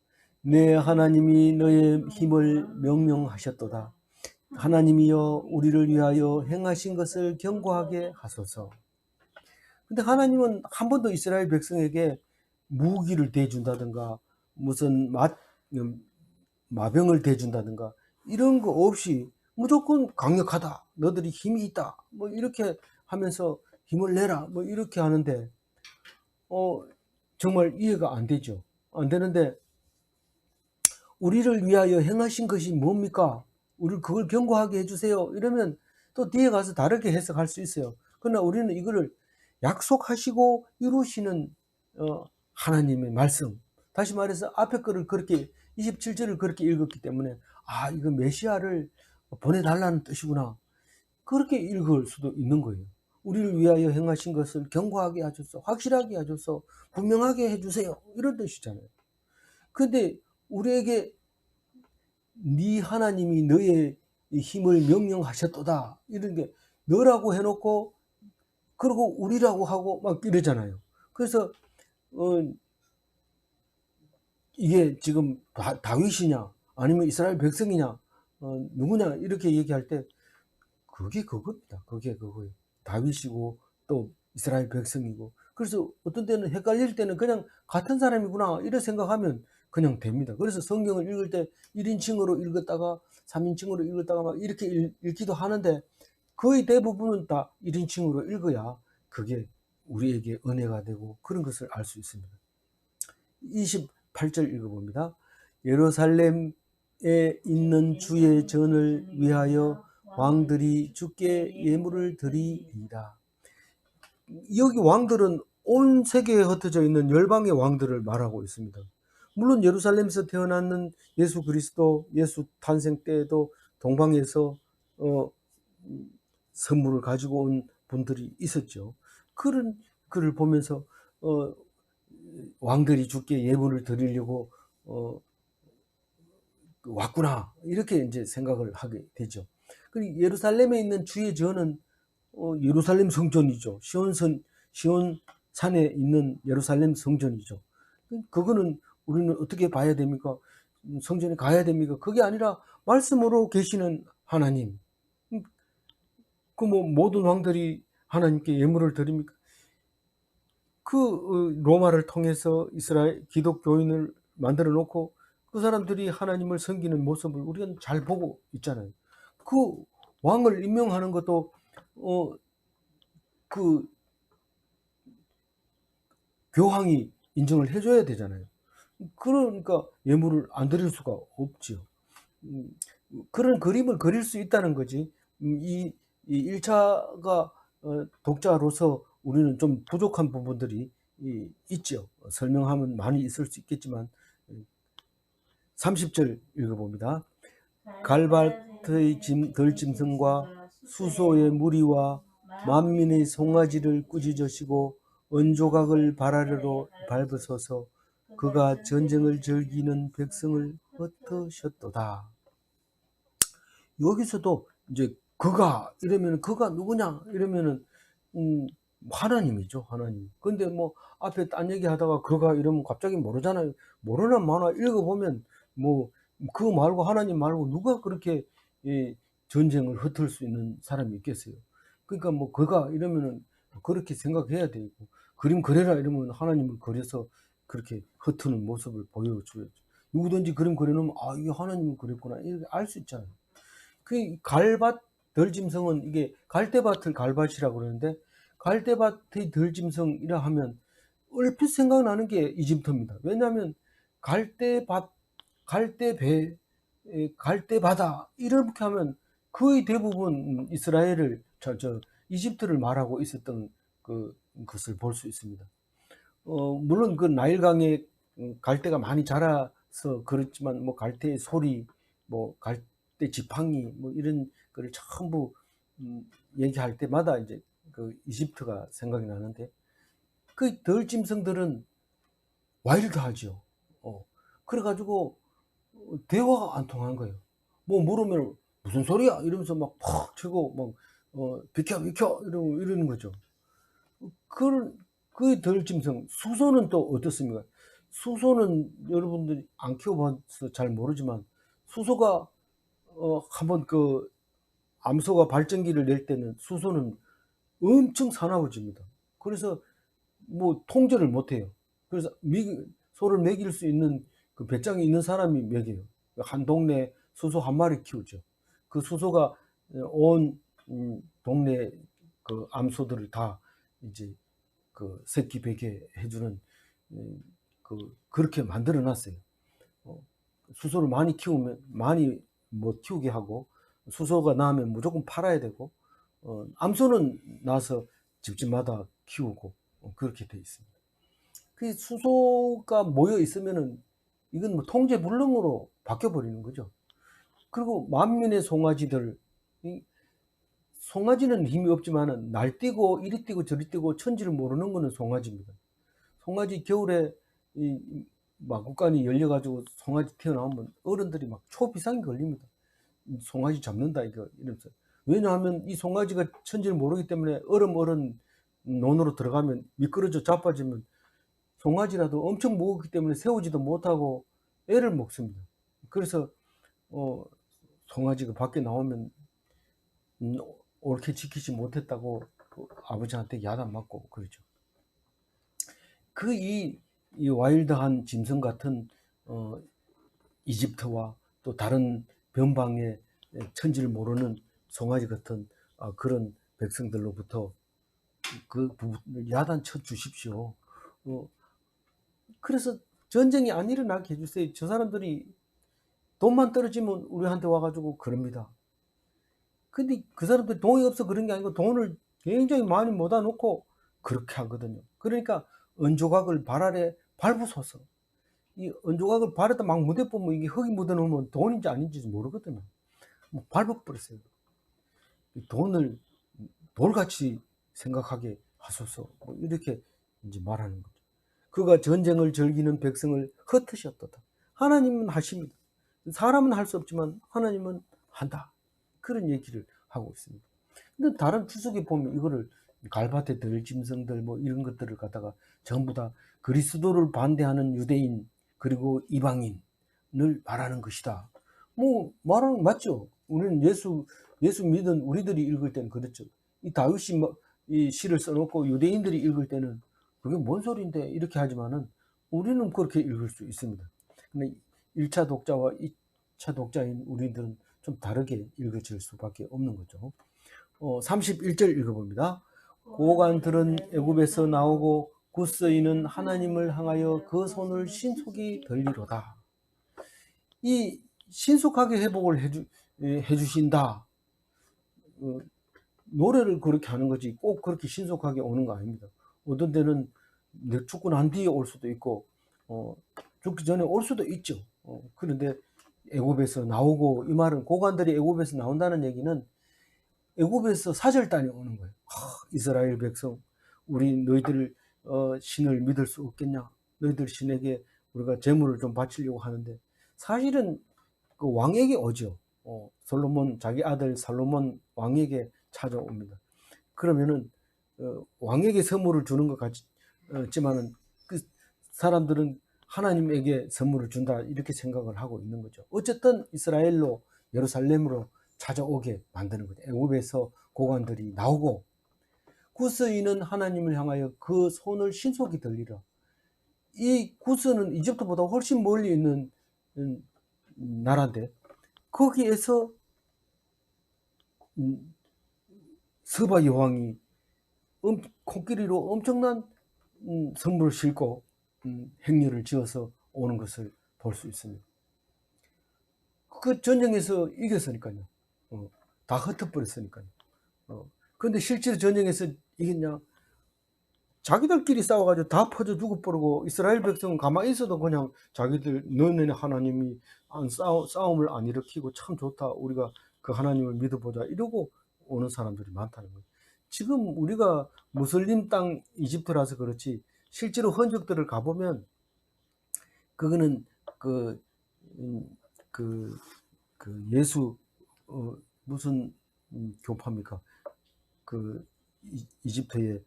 내 하나님이 너의 힘을 명령하셨도다. 하나님이여 우리를 위하여 행하신 것을 경고하게 하소서. 근데 하나님은 한 번도 이스라엘 백성에게 무기를 대준다든가 무슨 마병을 대준다든가 이런 거 없이 무조건 강력하다, 너들이 힘이 있다, 뭐 이렇게 하면서 힘을 내라, 뭐 이렇게 하는데 정말 이해가 안 되죠. 안 되는데, 우리를 위하여 행하신 것이 뭡니까? 우리를 그걸 경고하게 해주세요. 이러면 또 뒤에 가서 다르게 해석할 수 있어요. 그러나 우리는 이거를 약속하시고 이루시는 하나님의 말씀, 다시 말해서 앞에 거를 그렇게 27절을 그렇게 읽었기 때문에 이거 메시아를 보내달라는 뜻이구나, 그렇게 읽을 수도 있는 거예요. 우리를 위하여 행하신 것을 경고하게 하셔서, 확실하게 하셔서, 분명하게 해주세요, 이런 뜻이잖아요. 근데 우리에게 네 하나님이 너의 힘을 명령하셨도다, 이런 게 너라고 해놓고 그리고 우리라고 하고 막 이러잖아요. 그래서 이게 지금 다윗이냐 아니면 이스라엘 백성이냐 누구냐 이렇게 얘기할 때 그게 그겁니다. 그게 그거예요. 다윗이고 또 이스라엘 백성이고. 그래서 어떤 때는 헷갈릴 때는 그냥 같은 사람이구나 이렇게 생각하면 그냥 됩니다. 그래서 성경을 읽을 때 1인칭으로 읽었다가 3인칭으로 읽었다가 막 이렇게 읽기도 하는데, 거의 대부분은 다 1인칭으로 읽어야 그게 우리에게 은혜가 되고 그런 것을 알 수 있습니다. 28절 읽어봅니다. 예루살렘에 있는 주의 전을 위하여 왕들이 주께 예물을 드리리이다. 여기 왕들은 온 세계에 흩어져 있는 열방의 왕들을 말하고 있습니다. 물론 예루살렘에서 태어났는 예수 그리스도, 예수 탄생 때에도 동방에서 선물을 가지고 온 분들이 있었죠. 그런 글을 보면서 왕들이 주께 예물을 드리려고 왔구나, 이렇게 이제 생각을 하게 되죠. 그리고 예루살렘에 있는 주의 전은 예루살렘 성전이죠. 시온산에 있는 예루살렘 성전이죠. 그거는 우리는 어떻게 봐야 됩니까? 성전에 가야 됩니까? 그게 아니라 말씀으로 계시는 하나님. 모든 왕들이 하나님께 예물을 드립니까? 로마를 통해서 기독교인을 만들어 놓고 그 사람들이 하나님을 섬기는 모습을 우리는 잘 보고 있잖아요. 그 왕을 임명하는 것도 그 교황이 인정을 해줘야 되잖아요. 그러니까 예물을 안 드릴 수가 없지요. 음, 그런 그림을 그릴 수 있다는 거지. 이 1차가 독자로서 우리는 좀 부족한 부분들이 있죠. 설명하면 많이 있을 수 있겠지만 30절 읽어봅니다. 갈밭의 들짐승과 수소의 무리와 만민의 송아지를 꾸짖으시고 은조각을 발 아래로 밟으소서. 그가 전쟁을 즐기는 백성을 흩으셨도다. 여기서도 이제 그가 이러면 그가 누구냐 이러면은 하나님이죠, 하나님. 근데 뭐 앞에 딴 얘기하다가 그가 이러면 갑자기 모르잖아요. 모르나 마나 읽어보면 뭐 그 말고 하나님 말고 누가 그렇게 전쟁을 흩을 수 있는 사람이 있겠어요. 그러니까 뭐 그가 이러면은 그렇게 생각해야 되고, 그림 그려라 이러면 하나님을 그려서 그렇게 흩트는 모습을 보여줘야죠. 누구든지 그림 그려놓으면 아 이게 하나님을 그렸구나 이렇게 알 수 있잖아요. 그 갈밭 덜짐승은 이게 갈대밭을 갈밭이라고 그러는데, 갈대밭의 덜짐승이라 하면 얼핏 생각나는 게 이집트입니다. 왜냐하면 갈대밭, 갈대배, 갈대바다 이렇게 하면 거의 대부분 이스라엘을 이집트를 말하고 있었던 것을 볼 수 있습니다. 물론 그 나일강에 갈대가 많이 자라서 그렇지만 뭐 갈대의 소리, 뭐 갈대 지팡이 뭐 이런 거를 전부 얘기할 때마다 이제 그 이집트가 생각이 나는데, 그 덜짐승들은 와일드하죠. 그래가지고 대화가 안 통하는 거예요. 뭐 물으면 무슨 소리야 이러면서 막 팍 치고 막 비켜 비켜 이러는 거죠. 그 덜짐승 수소는 또 어떻습니까? 수소는 여러분들이 안 키워봐서 잘 모르지만, 수소가 한번 그 암소가 발전기를 낼 때는 수소는 엄청 사나워집니다. 그래서 뭐 통제를 못해요. 그래서 소를 먹일 수 있는 그 배짱이 있는 사람이 먹여요. 한 동네 수소 한 마리 키우죠. 그 수소가 온 동네 그 암소들을 다 이제 그 새끼 베개 해주는 그렇게 만들어 놨어요. 수소를 많이 키우면 많이 못 키우게 하고, 수소가 나면 무조건 팔아야 되고, 암소는 나서 집집마다 키우고 그렇게 돼 있습니다. 그 수소가 모여 있으면은 이건 뭐 통제 불능으로 바뀌어 버리는 거죠. 그리고 만민의 송아지들, 송아지는 힘이 없지만은 날뛰고 이리 뛰고 저리 뛰고 천지를 모르는 거는 송아지입니다. 송아지 겨울에 이 마구간이 열려가지고 송아지 튀어나오면 어른들이 막 초비상이 걸립니다. 송아지 잡는다 이거 이러면서. 왜냐하면 이 송아지가 천지를 모르기 때문에 얼음 논으로 들어가면 미끄러져 자빠지면 송아지라도 엄청 무겁기 때문에 세우지도 못하고 애를 먹습니다. 그래서 송아지가 밖에 나오면 옳게 지키지 못했다고 아버지한테 야단 맞고 그러죠. 이 와일드한 짐승 같은 이집트와 또 다른 변방의 천지를 모르는 송아지 같은 그런 백성들로부터 그 부분을 야단 쳐 주십시오. 그래서 전쟁이 안 일어나게 해주세요. 저 사람들이 돈만 떨어지면 우리한테 와가지고 그럽니다. 근데 그 사람들이 돈이 없어 그런 게 아니고 돈을 굉장히 많이 모아 놓고 그렇게 하거든요. 그러니까 은조각을 발 아래 밟으소서. 이 은조각을 발에다 막 묻어 보면 이게 흙이 묻어 놓으면 돈인지 아닌지 모르거든요. 뭐 밟아버렸어요. 돈을 돌같이 생각하게 하소서. 뭐 이렇게 이제 말하는 거죠. 그가 전쟁을 즐기는 백성을 흩으셨도다. 하나님은 하십니다. 사람은 할 수 없지만 하나님은 한다. 그런 얘기를 하고 있습니다. 근데 다른 추석에 보면 이거를 갈밭에 들짐승들 뭐 이런 것들을 갖다가 전부 다 그리스도를 반대하는 유대인 그리고 이방인을 말하는 것이다. 뭐 말하는 맞죠. 우리는 예수 믿은 우리들이 읽을 때는 그렇죠. 이 다윗이 이 시를 써놓고 유대인들이 읽을 때는 그게 뭔 소린데 이렇게 하지만은 우리는 그렇게 읽을 수 있습니다. 근데 1차 독자와 2차 독자인 우리들은 좀 다르게 읽어질 수밖에 없는 거죠. 31절 읽어봅니다. 고관들은 애굽에서 나오고 구스인은 하나님을 향하여 그 손을 신속히 들리로다. 이 신속하게 회복을 해주신다. 노래를 그렇게 하는 거지 꼭 그렇게 신속하게 오는 거 아닙니다. 어떤 데는 죽고 난 뒤에 올 수도 있고 죽기 전에 올 수도 있죠. 그런데 애굽에서 나오고, 이 말은 고관들이 애굽에서 나온다는 얘기는 애굽에서 사절단이 오는 거예요. 이스라엘 백성, 우리 너희들 신을 믿을 수 없겠냐? 너희들 신에게 우리가 제물을 좀 바치려고 하는데, 사실은 그 왕에게 오죠. 솔로몬, 자기 아들 살로몬 왕에게 찾아옵니다. 그러면은 왕에게 선물을 주는 것 같지만은 그 사람들은 하나님에게 선물을 준다 이렇게 생각을 하고 있는 거죠. 어쨌든 이스라엘로, 예루살렘으로 찾아오게 만드는 거죠. 애굽에서 고관들이 나오고 구스인은 하나님을 향하여 그 손을 신속히 들리라. 이 구스는 이집트보다 훨씬 멀리 있는 나라인데, 거기에서 스바 여왕이 코끼리로 엄청난 선물을 싣고 행렬을 지어서 오는 것을 볼 수 있습니다. 그 전쟁에서 이겼으니까요. 다 흩어버렸으니까요. 그런데 실제로 전쟁에서 이겼냐? 자기들끼리 싸워가지고 다 퍼져 죽어버리고, 이스라엘 백성은 가만히 있어도 그냥 자기들 너네 하나님이 싸움을 안 일으키고 참 좋다, 우리가 그 하나님을 믿어보자 이러고 오는 사람들이 많다는 거예요. 지금 우리가 무슬림 땅 이집트라서 그렇지, 실제로 흔적들을 가보면 그거는 예수 무슨 교파입니까? 이집트의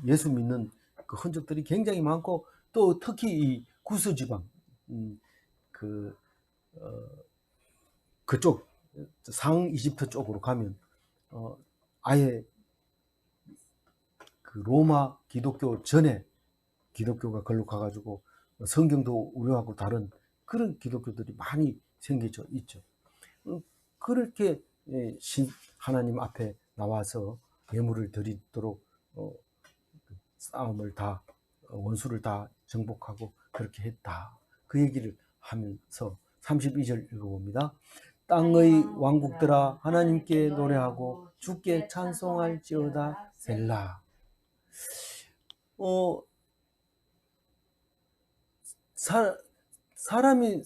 예수 믿는 그 흔적들이 굉장히 많고, 또 특히 이 구스 지방, 그쪽 상 이집트 쪽으로 가면 아예 그 로마 기독교 전에 기독교가 걸로 가가지고 성경도 우리하고 다른 그런 기독교들이 많이 생겨져 있죠. 그렇게 하나님 앞에 나와서 예물을 드리도록 싸움을 다, 원수를 다 정복하고 그렇게 했다, 그 얘기를 하면서 32절 읽어봅니다. 땅의 왕국들아 하나님께 노래하고 주께 찬송할지어다 셀라. 사람이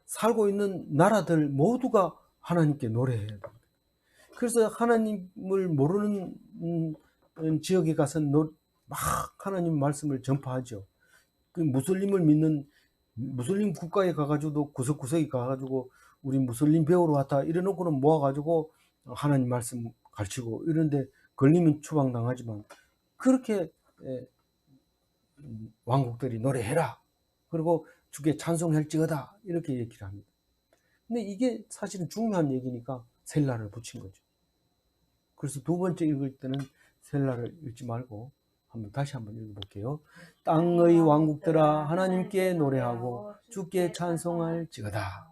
살고 있는 나라들 모두가 하나님께 노래해야 됩니다. 그래서 하나님을 모르는 지역에 가서 막 하나님 말씀을 전파하죠. 그 무슬림을 믿는 무슬림 국가에 가가지고도 구석구석에 가가지고 우리 무슬림 배우러 왔다 이래놓고는 모아가지고 하나님 말씀 가르치고 이런데 걸리면 추방당하지만, 그렇게 왕국들이 노래해라, 그리고 주께 찬송할지어다 이렇게 얘기를 합니다. 근데 이게 사실은 중요한 얘기니까 셀라를 붙인 거죠. 그래서 두 번째 읽을 때는 셀라를 읽지 말고 다시 한번 읽어볼게요. 땅의 왕국들아 하나님께 노래하고 주께 찬송할지어다.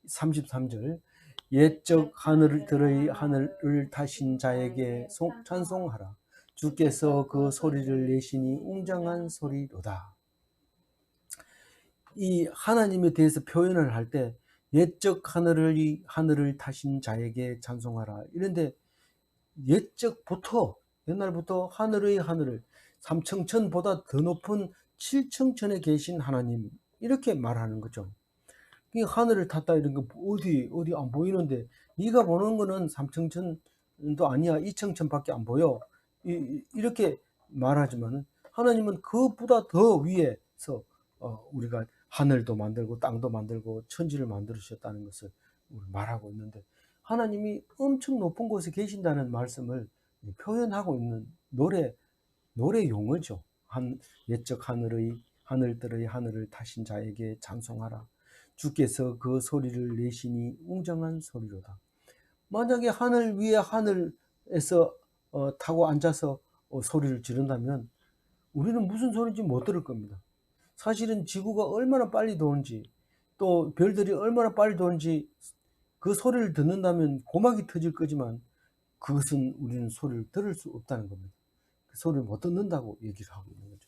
33절 옛적 하늘들의 하늘을 타신 자에게 찬송하라. 주께서 그 소리를 내시니 웅장한 소리로다. 이 하나님에 대해서 표현을 할 때 옛적 하늘을 타신 자에게 찬송하라, 이런데 옛날부터 하늘의 하늘을 3청천보다 더 높은 7청천에 계신 하나님, 이렇게 말하는 거죠. 이 하늘을 탔다 이런 거 어디 안 보이는데, 네가 보는 거는 3청천도 아니야, 2청천밖에 안 보여, 이렇게 말하지만 하나님은 그보다 더 위에서 우리가 하늘도 만들고 땅도 만들고 천지를 만들으셨다는 것을 말하고 있는데, 하나님이 엄청 높은 곳에 계신다는 말씀을 표현하고 있는 노래 용어죠. 옛적 하늘들의 하늘을 타신 자에게 찬송하라. 주께서 그 소리를 내시니 웅장한 소리로다. 만약에 하늘 위에 하늘에서 타고 앉아서 소리를 지른다면 우리는 무슨 소리인지 못 들을 겁니다. 사실은 지구가 얼마나 빨리 도는지, 또 별들이 얼마나 빨리 도는지 그 소리를 듣는다면 고막이 터질 거지만, 그것은 우리는 소리를 들을 수 없다는 겁니다. 그 소리를 못 듣는다고 얘기를 하고 있는 거죠.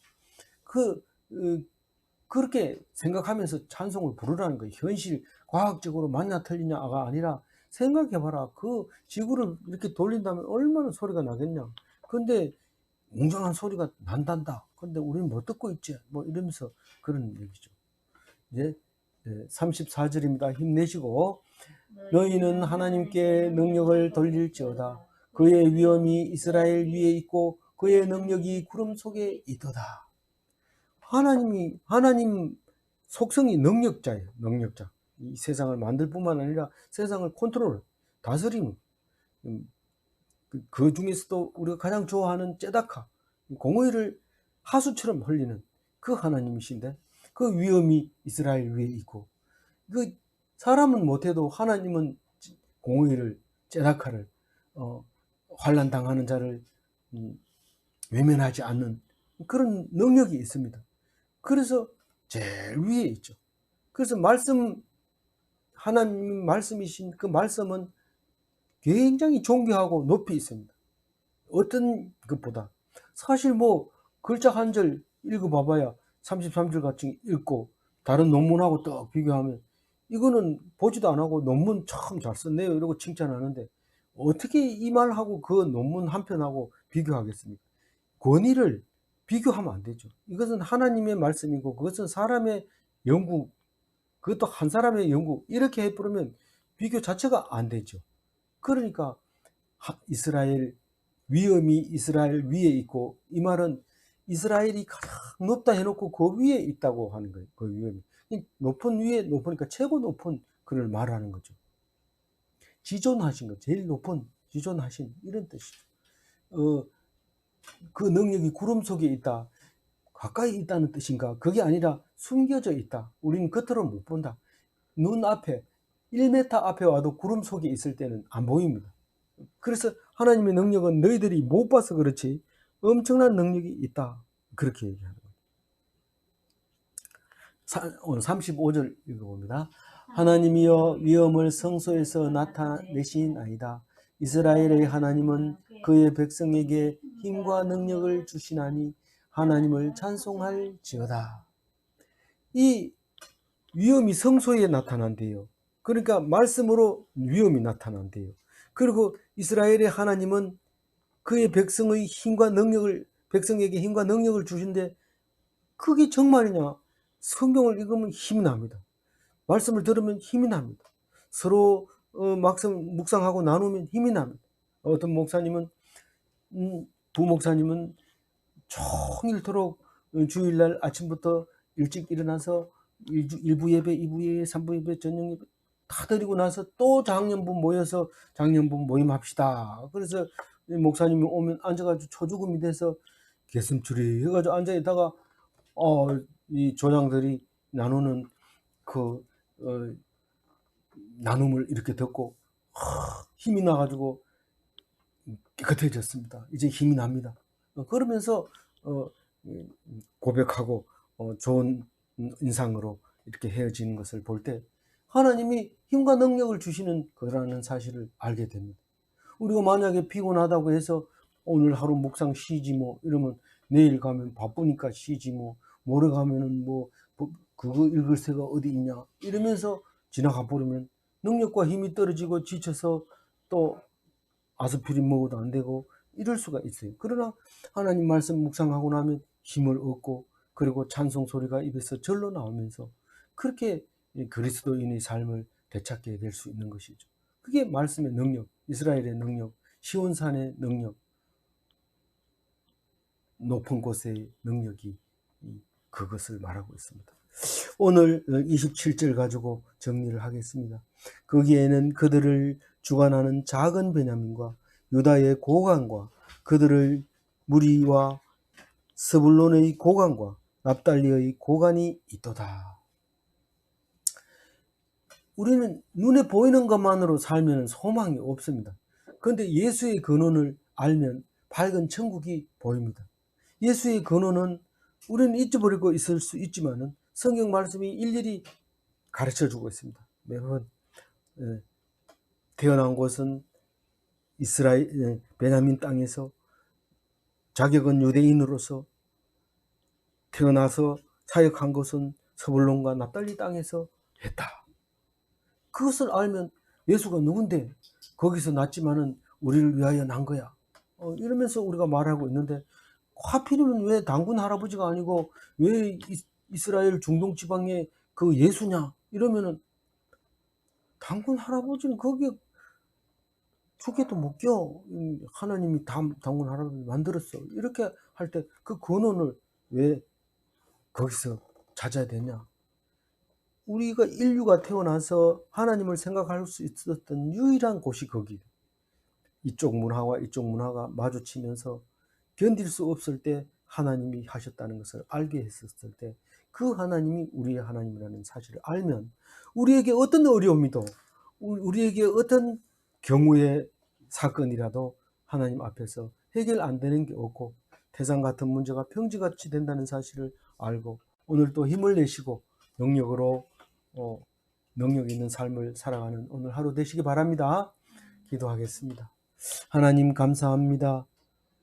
그렇게 생각하면서 찬송을 부르라는 거예요. 현실, 과학적으로 맞냐 틀리냐가 아니라 생각해봐라. 그 지구를 이렇게 돌린다면 얼마나 소리가 나겠냐. 근데 웅장한 소리가 난단다. 근데 우리는 못 듣고 있지. 뭐 이러면서 그런 얘기죠. 이제 34절입니다. 힘내시고 너희는 하나님께 능력을 돌릴지어다. 그의 위엄이 이스라엘 위에 있고 그의 능력이 구름 속에 있도다. 하나님 속성이 능력자예요. 능력자. 이 세상을 만들 뿐만 아니라 세상을 컨트롤, 다스리는. 그 중에서도 우리가 가장 좋아하는 제다카, 공의를 하수처럼 흘리는 그 하나님이신데, 그 위엄이 이스라엘 위에 있고, 그 사람은 못해도 하나님은 공의를, 제다카를, 환난 당하는 자를 외면하지 않는 그런 능력이 있습니다. 그래서 제일 위에 있죠. 그래서 하나님 말씀이신 그 말씀은 굉장히 존귀하고 높이 있습니다. 어떤 것보다. 사실 뭐 글자 한 절 읽어봐봐야 33절 같이 읽고 다른 논문하고 딱 비교하면 이거는 보지도 안 하고 논문 참 잘 썼네요 이러고 칭찬하는데, 어떻게 이 말하고 그 논문 한 편하고 비교하겠습니까? 권위를 비교하면 안 되죠. 이것은 하나님의 말씀이고 그것은 사람의 연구, 그것도 한 사람의 연구, 이렇게 해버리면 비교 자체가 안 되죠. 그러니까 이스라엘 위엄이 이스라엘 위에 있고, 이 말은 이스라엘이 가장 높다 해놓고 그 위에 있다고 하는 거예요. 그 위엄이 높은 위에 높으니까 최고 높은 그를 말하는 거죠. 지존하신 거, 제일 높은 지존하신, 이런 뜻이죠. 그 능력이 구름 속에 있다, 가까이 있다는 뜻인가? 그게 아니라 숨겨져 있다. 우리는 겉으로 못 본다. 눈 앞에 1m 앞에 와도 구름 속에 있을 때는 안 보입니다. 그래서 하나님의 능력은 너희들이 못 봐서 그렇지 엄청난 능력이 있다. 그렇게 얘기하는 거예요. 오늘 35절 읽어봅니다. 하나님이여 위엄을 성소에서 나타내시나이다. 이스라엘의 하나님은 그의 백성에게 힘과 능력을 주시나니 하나님을 찬송할지어다. 이 위엄이 성소에 나타난대요. 그러니까 말씀으로 위엄이 나타난대요. 그리고 이스라엘의 하나님은 그의 백성의 힘과 능력을, 백성에게 힘과 능력을 주신데, 그게 정말이냐? 성경을 읽으면 힘이 납니다. 말씀을 들으면 힘이 납니다. 서로 묵상하고 나누면 힘이 납니다. 어떤 목사님은, 부목사님은 종일토록 주일날 아침부터 일찍 일어나서 1부 예배, 2부 예배, 3부 예배, 저녁 예배 다 드리고 나서 또 장년부 모여서 장년부 모임합시다. 그래서 목사님이 오면 앉아가지고 초죽음이 돼서 개슴추리 해가지고 앉아있다가 이 조장들이 나누는 그 나눔을 이렇게 듣고 힘이 나가지고 깨끗해졌습니다. 이제 힘이 납니다. 그러면서 고백하고 좋은 인상으로 이렇게 헤어지는 것을 볼 때 하나님이 힘과 능력을 주시는 거라는 사실을 알게 됩니다. 우리가 만약에 피곤하다고 해서 오늘 하루 묵상 쉬지 뭐 이러면 내일 가면 바쁘니까 쉬지 뭐 모레 가면은 뭐 그거 읽을 새가 어디 있냐 이러면서 지나가 버리면 능력과 힘이 떨어지고 지쳐서 또 아스피린 먹어도 안 되고 이럴 수가 있어요. 그러나 하나님 말씀 묵상하고 나면 힘을 얻고, 그리고 찬송 소리가 입에서 절로 나오면서 그렇게 그리스도인의 삶을 되찾게 될 수 있는 것이죠. 그게 말씀의 능력, 이스라엘의 능력, 시온산의 능력, 높은 곳의 능력이 그것을 말하고 있습니다. 오늘 27절 가지고 정리를 하겠습니다. 거기에는 그들을 주관하는 작은 베냐민과 유다의 고관과 그들을 무리와 스불론의 고관과 납달리의 고관이 있도다. 우리는 눈에 보이는 것만으로 살면 소망이 없습니다. 그런데 예수의 근원을 알면 밝은 천국이 보입니다. 예수의 근원은 우리는 잊어버리고 있을 수 있지만은 성경 말씀이 일일이 가르쳐 주고 있습니다. 매번 태어난 곳은 이스라엘 베냐민 땅에서, 자격은 유대인으로서 태어나서 사역한 것은 서불론과 납달리 땅에서 했다. 그것을 알면 예수가 누군데 거기서 났지만은 우리를 위하여 난 거야. 이러면서 우리가 말하고 있는데, 하필이면 왜 당군 할아버지가 아니고 왜 이스라엘 중동 지방의 그 예수냐? 이러면은 당군 할아버지는 거기에 죽게도 못 껴. 하나님이 당군 할아버지 만들었어. 이렇게 할 때 그 근원을 왜 거기서 찾아야 되냐? 우리가 인류가 태어나서 하나님을 생각할 수 있었던 유일한 곳이 거기. 이쪽 문화와 이쪽 문화가 마주치면서 견딜 수 없을 때 하나님이 하셨다는 것을 알게 했었을 때, 그 하나님이 우리의 하나님이라는 사실을 알면 우리에게 어떤 어려움이도, 우리에게 어떤 경우의 사건이라도 하나님 앞에서 해결 안 되는 게 없고 태산 같은 문제가 평지같이 된다는 사실을 알고, 오늘 또 힘을 내시고 능력으로 능력 있는 삶을 살아가는 오늘 하루 되시기 바랍니다. 기도하겠습니다. 하나님 감사합니다.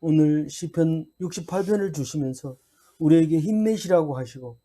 오늘 시편 68편을 주시면서 우리에게 힘내시라고 하시고,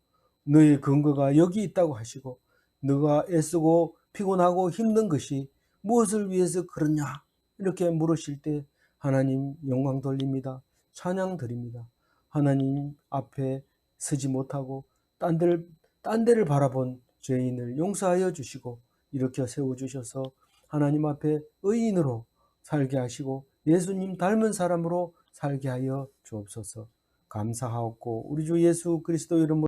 너의 근거가 여기 있다고 하시고, 너가 애쓰고 피곤하고 힘든 것이 무엇을 위해서 그러냐 이렇게 물으실 때 하나님 영광 돌립니다. 찬양 드립니다. 하나님 앞에 서지 못하고 딴 데를 바라본 죄인을 용서하여 주시고 일으켜 세워주셔서 하나님 앞에 의인으로 살게 하시고 예수님 닮은 사람으로 살게 하여 주옵소서. 감사하옵고 우리 주 예수 그리스도 이름으로